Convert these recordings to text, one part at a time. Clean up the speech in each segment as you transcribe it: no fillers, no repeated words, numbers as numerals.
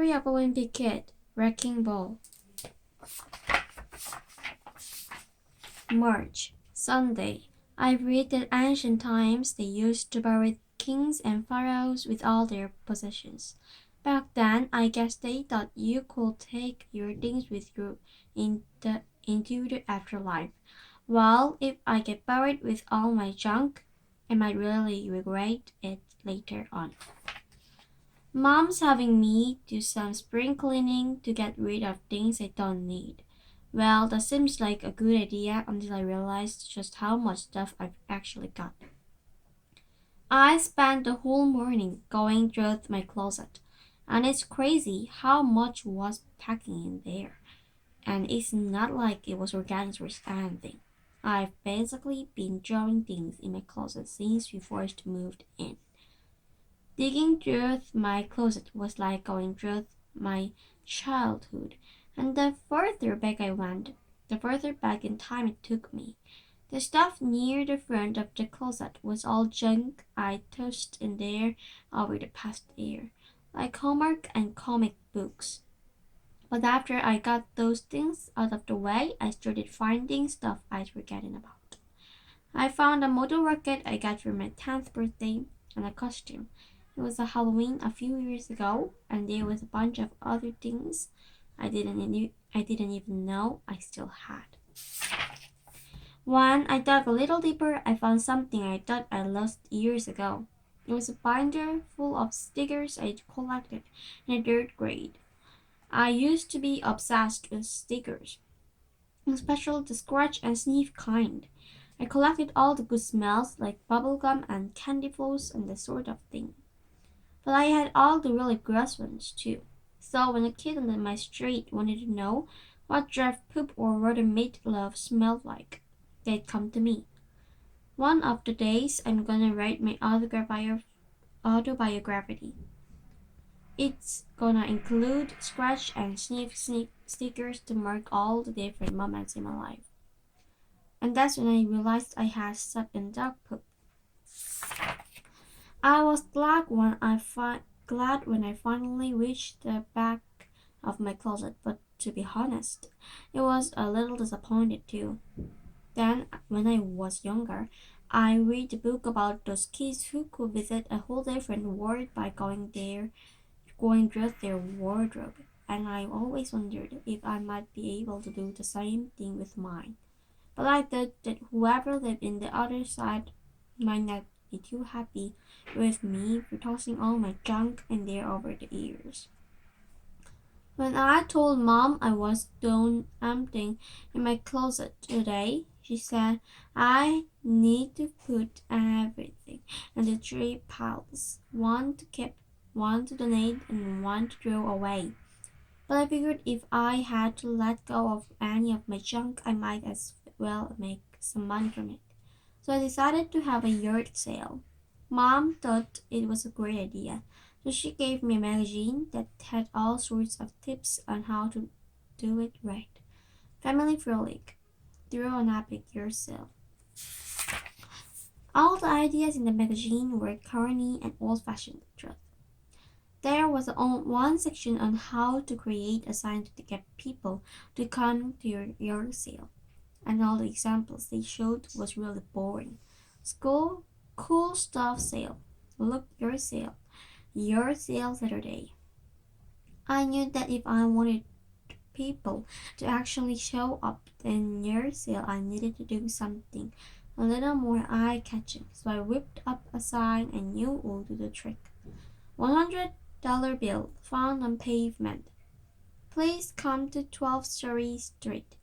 Story of a Wimpy Kid, Wrecking Ball. March, Sunday. I read that ancient times they used to bury kings and pharaohs with all their possessions. Back then, I guess they thought you could take your things with you into the afterlife. Well, if I get buried with all my junk, I might really regret it later on. Mom's having me do some spring cleaning to get rid of things I don't need. Well, that seems like a good idea until I realized just how much stuff I've actually got. I spent the whole morning going through my closet, and it's crazy how much was packing in there. And it's not like it was organic or anything. I've basically been throwing things in my closet since we first moved in. Digging through my closet was like going through my childhood, and the further back I went, the further back in time it took me. The stuff near the front of the closet was all junk I tossed in there over the past year, like homework and comic books. But after I got those things out of the way, I started finding stuff I'd forgotten about. I found a model rocket I got for my 10th birthday and a costume. It was a Halloween a few years ago, and there was a bunch of other things I didn't even know I still had. When I dug a little deeper, I found something I thought I lost years ago. It was a binder full of stickers I'd collected in the third grade. I used to be obsessed with stickers, especially the scratch and sniff kind. I collected all the good smells like bubblegum and candy floss and that sort of thing. But I had all the really gross ones too. So when a kid on my street wanted to know what draft poop or what a meatloaf smelled like, they'd come to me. One of the days I'm gonna write my autobiography. It's gonna include scratch and sniff stickers to mark all the different moments in my life. And that's when I realized I had sucked in dog poop. I was glad when I finally reached the back of my closet, but to be honest, it was a little disappointed too. Then, when I was younger, I read a book about those kids who could visit a whole different world by going through their wardrobe, and I always wondered if I might be able to do the same thing with mine. But I thought that whoever lived in the other side might not be too happy with me for tossing all my junk in there over the years. When I told Mom I was done emptying in my closet today, she said I need to put everything into three piles, one to keep, one to donate, and one to throw away. But I figured if I had to let go of any of my junk, I might as well make some money from it. So I decided to have a yard sale. Mom thought it was a great idea, so she gave me a magazine that had all sorts of tips on how to do it right. Family Frolic. Throw an epic yard sale. All the ideas in the magazine were corny and old-fashioned truth. There was one section on how to create a sign to get people to come to your yard sale, and all the examples they showed was really boring. School, cool stuff sale. Look, your sale Saturday. I knew that if I wanted people to actually show up in your sale, I needed to do something a little more eye-catching. So I whipped up a sign I knew would do the trick. $100 bill found on pavement. Please come to 12th Story Street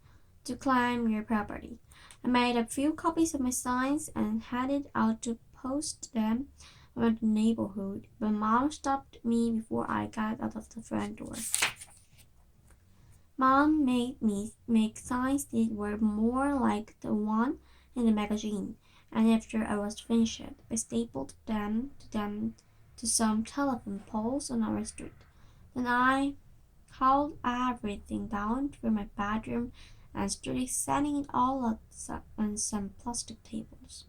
to claim your property. I made a few copies of my signs and headed out to post them around the neighborhood, but Mom stopped me before I got out of the front door. Mom made me make signs that were more like the one in the magazine, and after I was finished, I stapled them to some telephone poles on our street. Then I hauled everything down to my bedroom and started setting it all up on some plastic tables.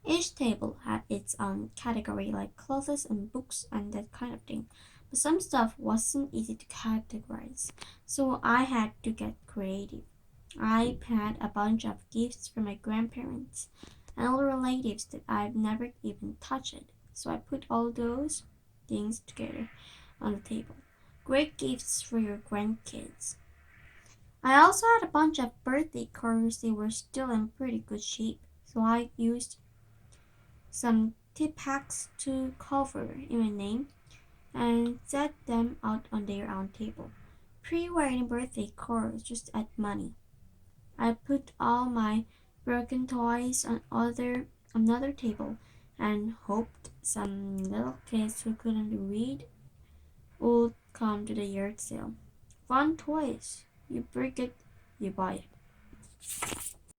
Each table had its own category like clothes and books and that kind of thing, But some stuff wasn't easy to categorize, so I had to get creative. I had a bunch of gifts from my grandparents and all relatives that I've never even touched, so I put all those things together on the table. Great gifts for your grandkids. I also had a bunch of birthday cards. They were still in pretty good shape, so I used some tip packs to cover in my name and set them out on their own table. Pre-writing birthday cards just add money. I put all my broken toys on another table and hoped some little kids who couldn't read would come to the yard sale. Fun toys. You break it, you buy it.